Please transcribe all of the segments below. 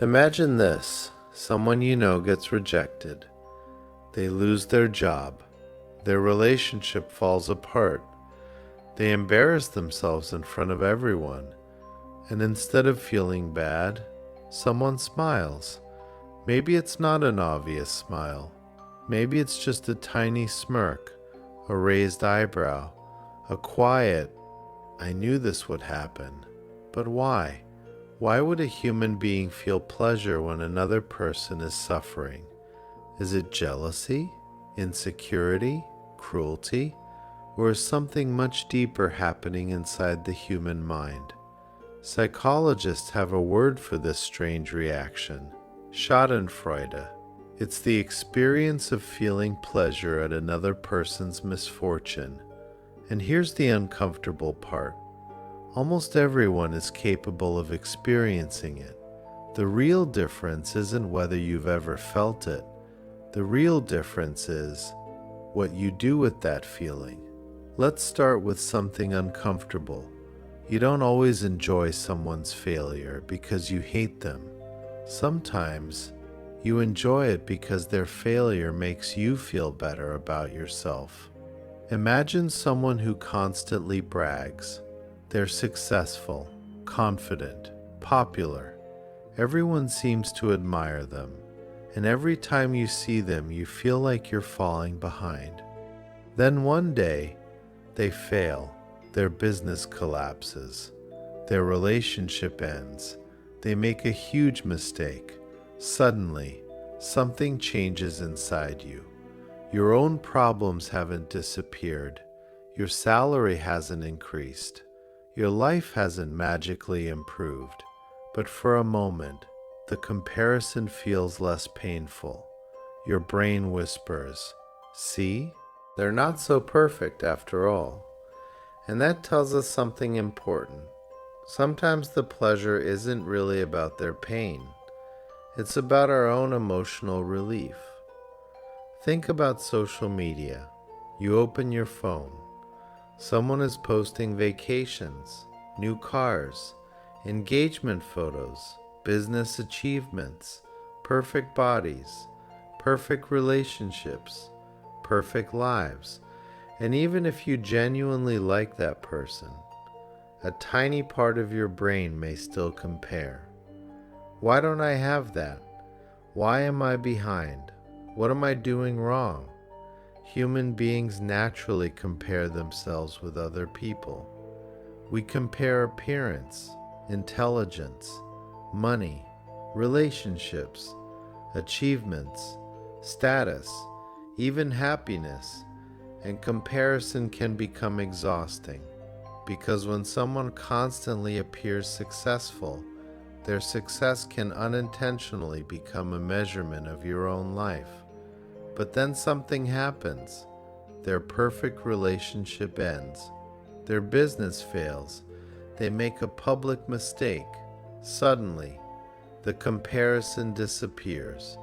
Imagine this. Someone you know gets rejected. They lose their job. Their relationship falls apart. They embarrass themselves in front of everyone. And instead of feeling bad, someone smiles. Maybe it's not an obvious smile. Maybe it's just a tiny smirk, a raised eyebrow, a quiet, "I knew this would happen." But why? Why would a human being feel pleasure when another person is suffering? Is it jealousy, insecurity, cruelty, or is something much deeper happening inside the human mind? Psychologists have a word for this strange reaction: schadenfreude. It's the experience of feeling pleasure at another person's misfortune. And here's the uncomfortable part. Almost everyone is capable of experiencing it. The real difference isn't whether you've ever felt it. The real difference is what you do with that feeling. Let's start with something uncomfortable. You don't always enjoy someone's failure because you hate them. Sometimes you enjoy it because their failure makes you feel better about yourself. Imagine someone who constantly brags. They're successful, confident, popular. Everyone seems to admire them, and every time you see them, you feel like you're falling behind. Then one day, they fail. Their business collapses. Their relationship ends. They make a huge mistake. Suddenly, something changes inside you. Your own problems haven't disappeared. Your salary hasn't increased. Your life hasn't magically improved. But for a moment, the comparison feels less painful. Your brain whispers, "See? They're not so perfect after all." And that tells us something important. Sometimes the pleasure isn't really about their pain. It's about our own emotional relief. Think about social media. You open your phone. Someone is posting vacations, new cars, engagement photos, business achievements, perfect bodies, perfect relationships, perfect lives. And even if you genuinely like that person, a tiny part of your brain may still compare. Why don't I have that? Why am I behind? What am I doing wrong? Human beings naturally compare themselves with other people. We compare appearance, intelligence, money, relationships, achievements, status, even happiness, and comparison can become exhausting because when someone constantly appears successful, their success can unintentionally become a measurement of your own life. But then something happens. Their perfect relationship ends. Their business fails. They make a public mistake. Suddenly, the comparison disappears,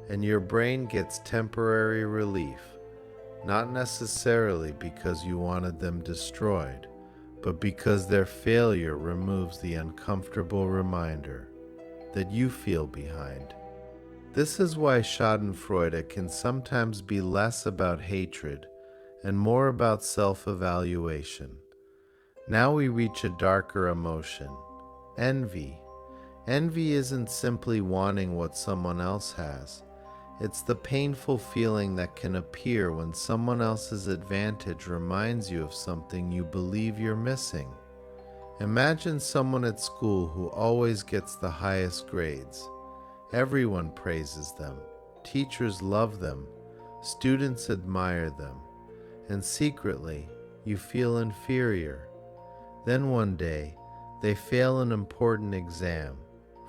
and your brain gets temporary relief, not necessarily because you wanted them destroyed, but because their failure removes the uncomfortable reminder that you feel behind. This is why schadenfreude can sometimes be less about hatred and more about self-evaluation. Now we reach a darker emotion, envy. Envy isn't simply wanting what someone else has. It's the painful feeling that can appear when someone else's advantage reminds you of something you believe you're missing. Imagine someone at school who always gets the highest grades. Everyone praises them. Teachers love them. Students admire them. And secretly, you feel inferior. Then one day, they fail an important exam.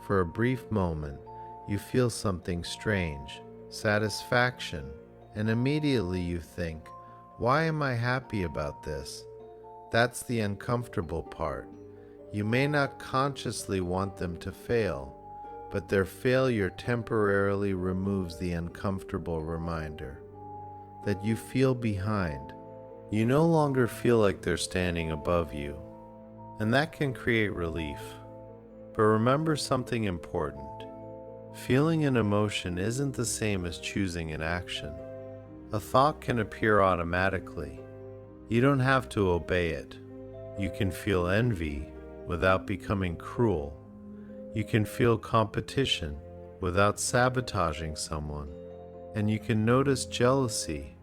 For a brief moment, you feel something strange, satisfaction, and immediately you think, "Why am I happy about this?" That's the uncomfortable part. You may not consciously want them to fail, but their failure temporarily removes the uncomfortable reminder that you feel behind. You no longer feel like they're standing above you, and that can create relief. But remember something important. Feeling an emotion isn't the same as choosing an action. A thought can appear automatically. You don't have to obey it. You can feel envy without becoming cruel. You can feel competition without sabotaging someone. And you can notice jealousy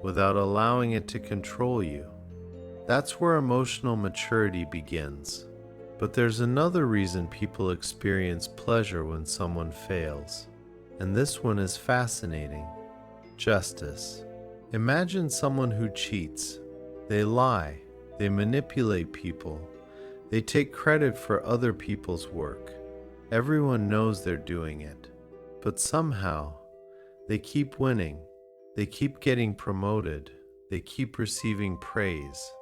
without allowing it to control you. That's where emotional maturity begins. But there's another reason people experience pleasure when someone fails. And this one is fascinating. Justice. Imagine someone who cheats. They lie. They manipulate people. They take credit for other people's work. Everyone knows they're doing it. But somehow, they keep winning. They keep getting promoted. They keep receiving praise.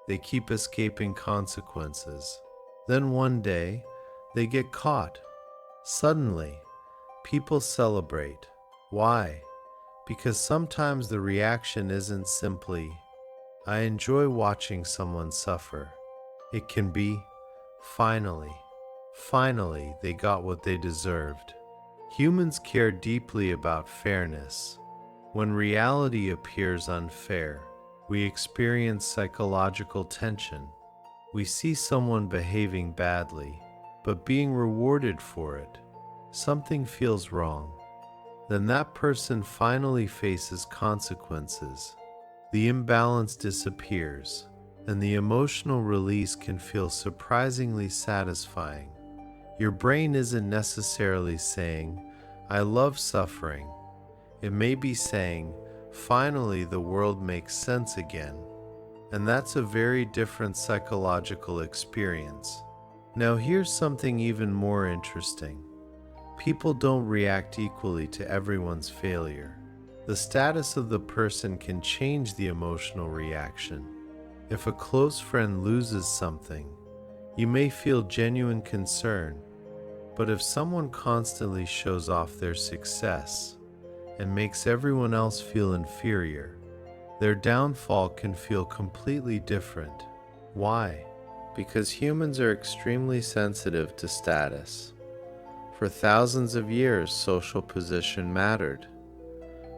They keep escaping consequences. Then one day, they get caught. Suddenly, people celebrate. Why? Because sometimes the reaction isn't simply, I enjoy watching someone suffer. It can be, finally, they got what they deserved. Humans care deeply about fairness. When reality appears unfair, we experience psychological tension. We see someone behaving badly, but being rewarded for it. Something feels wrong. Then that person finally faces consequences. The imbalance disappears, and the emotional release can feel surprisingly satisfying. Your brain isn't necessarily saying, I love suffering. It may be saying, finally the world makes sense again. And that's a very different psychological experience. Now here's something even more interesting. People don't react equally to everyone's failure. The status of the person can change the emotional reaction. If a close friend loses something, you may feel genuine concern. But if someone constantly shows off their success and makes everyone else feel inferior, their downfall can feel completely different. Why? Because humans are extremely sensitive to status. For thousands of years, social position mattered.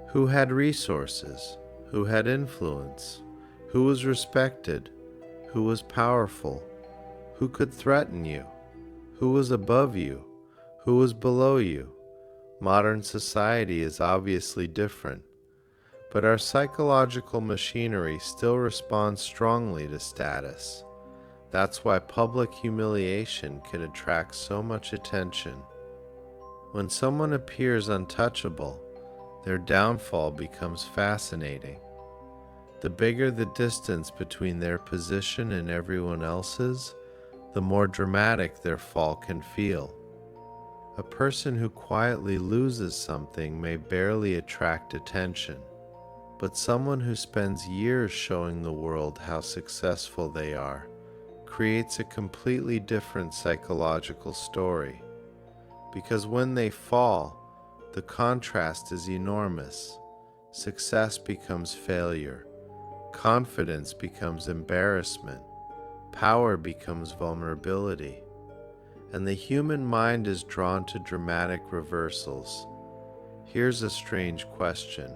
Who had resources? Who had influence? Who was respected? Who was powerful? Who could threaten you? Who was above you? Who was below you? Modern society is obviously different, but our psychological machinery still responds strongly to status. That's why public humiliation can attract so much attention. When someone appears untouchable, their downfall becomes fascinating. The bigger the distance between their position and everyone else's, the more dramatic their fall can feel. A person who quietly loses something may barely attract attention, but someone who spends years showing the world how successful they are creates a completely different psychological story. Because when they fall, the contrast is enormous. Success becomes failure. Confidence becomes embarrassment. Power becomes vulnerability. And the human mind is drawn to dramatic reversals. Here's a strange question.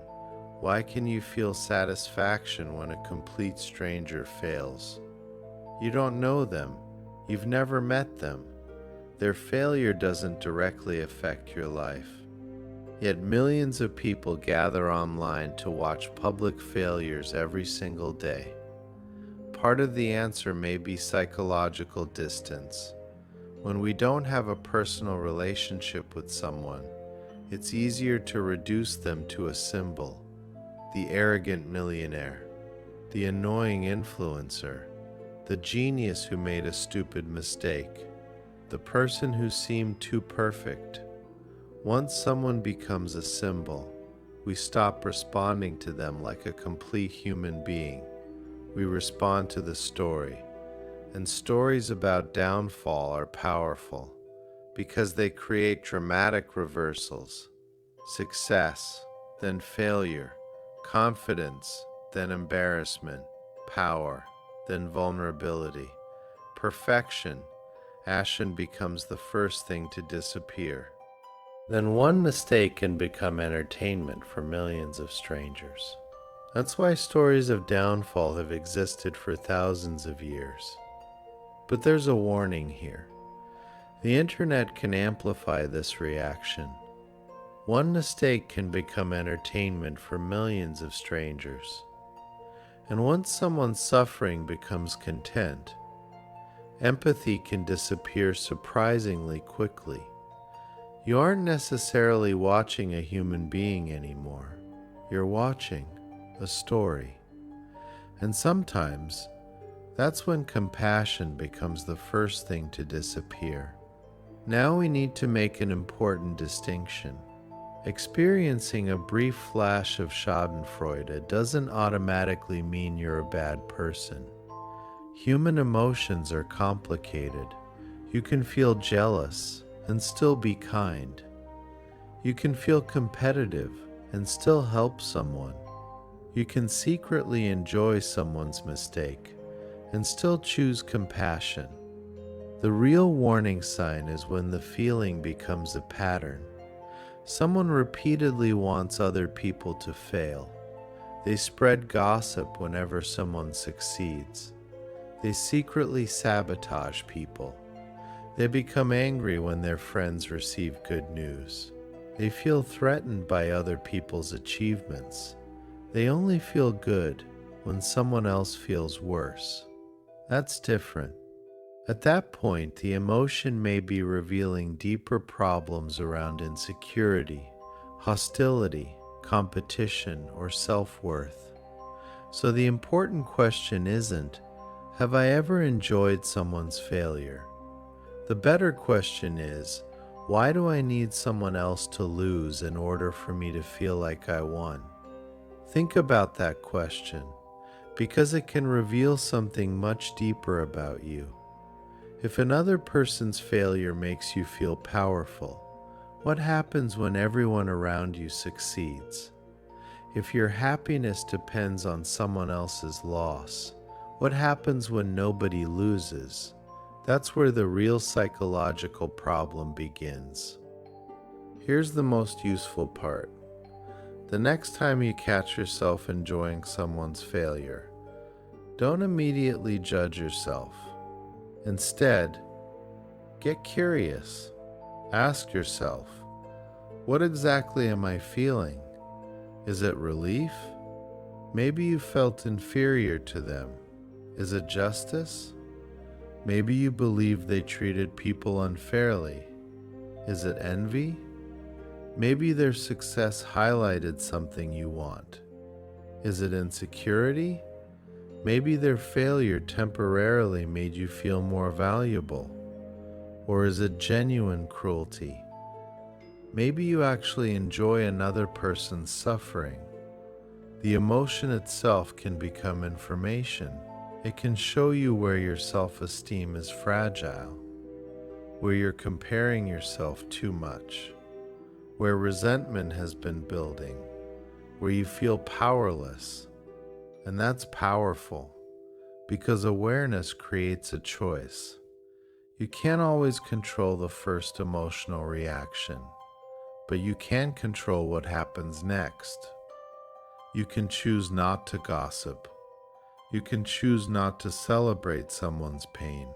Why can you feel satisfaction when a complete stranger fails? You don't know them. You've never met them. Their failure doesn't directly affect your life. Yet millions of people gather online to watch public failures every single day. Part of the answer may be psychological distance. When we don't have a personal relationship with someone, it's easier to reduce them to a symbol. The arrogant millionaire, the annoying influencer, the genius who made a stupid mistake, the person who seemed too perfect. Once someone becomes a symbol, we stop responding to them like a complete human being. We respond to the story. And stories about downfall are powerful because they create dramatic reversals. Success, then failure, confidence, then embarrassment, power, then vulnerability, perfection. Ashen becomes the first thing to disappear. then one mistake can become entertainment for millions of strangers. That's why stories of downfall have existed for thousands of years. But there's a warning here. The internet can amplify this reaction. One mistake can become entertainment for millions of strangers. And once someone's suffering becomes content, empathy can disappear surprisingly quickly. You aren't necessarily watching a human being anymore. You're watching a story. And sometimes, that's when compassion becomes the first thing to disappear. Now we need to make an important distinction. Experiencing a brief flash of schadenfreude doesn't automatically mean you're a bad person. Human emotions are complicated. You can feel jealous and still be kind. You can feel competitive and still help someone. You can secretly enjoy someone's mistake and still choose compassion. The real warning sign is when the feeling becomes a pattern. Someone repeatedly wants other people to fail. They spread gossip whenever someone succeeds. They secretly sabotage people. They become angry when their friends receive good news. They feel threatened by other people's achievements. They only feel good when someone else feels worse. That's different. At that point, the emotion may be revealing deeper problems around insecurity, hostility, competition, or self-worth. So the important question isn't, have I ever enjoyed someone's failure? The better question is, why do I need someone else to lose in order for me to feel like I won? Think about that question, because it can reveal something much deeper about you. If another person's failure makes you feel powerful, what happens when everyone around you succeeds? If your happiness depends on someone else's loss, what happens when nobody loses? That's where the real psychological problem begins. Here's the most useful part. The next time you catch yourself enjoying someone's failure, don't immediately judge yourself. Instead, get curious. Ask yourself, what exactly am I feeling? Is it relief? Maybe you felt inferior to them. Is it justice? Maybe you believe they treated people unfairly. Is it envy? Maybe their success highlighted something you want. Is it insecurity? Maybe their failure temporarily made you feel more valuable. Or is it genuine cruelty? Maybe you actually enjoy another person's suffering. The emotion itself can become information. It can show you where your self-esteem is fragile, where you're comparing yourself too much, where resentment has been building, where you feel powerless. And that's powerful, because awareness creates a choice. You can't always control the first emotional reaction, but you can control what happens next. You can choose not to gossip. You can choose not to celebrate someone's pain.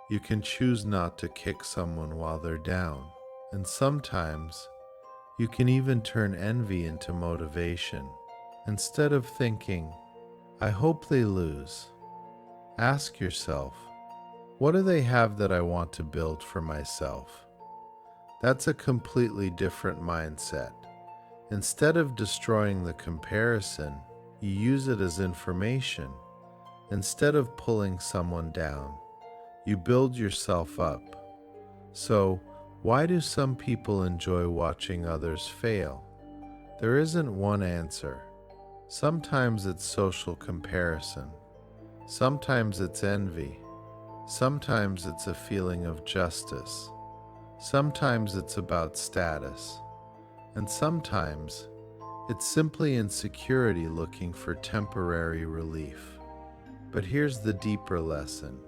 You can choose not to kick someone while they're down. And sometimes, you can even turn envy into motivation. Instead of thinking, I hope they lose, ask yourself, what do they have that I want to build for myself? That's a completely different mindset. Instead of destroying the comparison, you use it as information. Instead of pulling someone down, you build yourself up. So, why do some people enjoy watching others fail? There isn't one answer. Sometimes it's social comparison. Sometimes it's envy. Sometimes it's a feeling of justice. Sometimes it's about status. And sometimes it's simply insecurity looking for temporary relief. But here's the deeper lesson.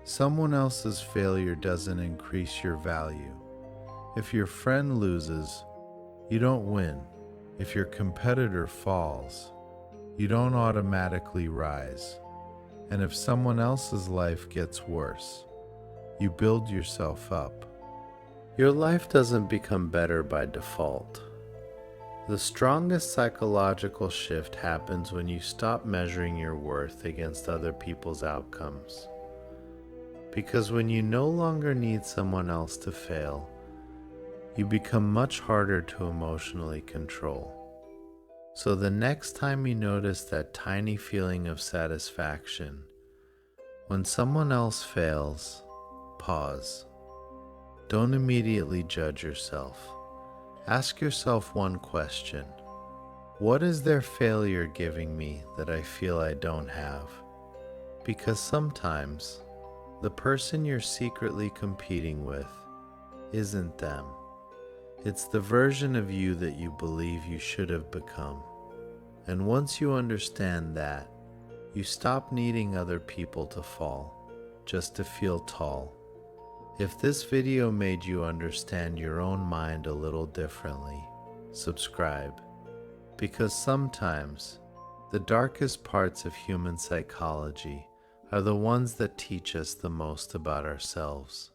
Someone else's failure doesn't increase your value. If your friend loses, you don't win. If your competitor falls, you don't automatically rise. And if someone else's life gets worse, you build yourself up. Your life doesn't become better by default. The strongest psychological shift happens when you stop measuring your worth against other people's outcomes. Because when you no longer need someone else to fail, you become much harder to emotionally control. So the next time you notice that tiny feeling of satisfaction, when someone else fails, pause. Don't immediately judge yourself. Ask yourself one question. What is their failure giving me that I feel I don't have? Because sometimes the person you're secretly competing with isn't them. It's the version of you that you believe you should have become. And once you understand that, you stop needing other people to fall, just to feel tall. If this video made you understand your own mind a little differently, subscribe. Because sometimes the darkest parts of human psychology are the ones that teach us the most about ourselves.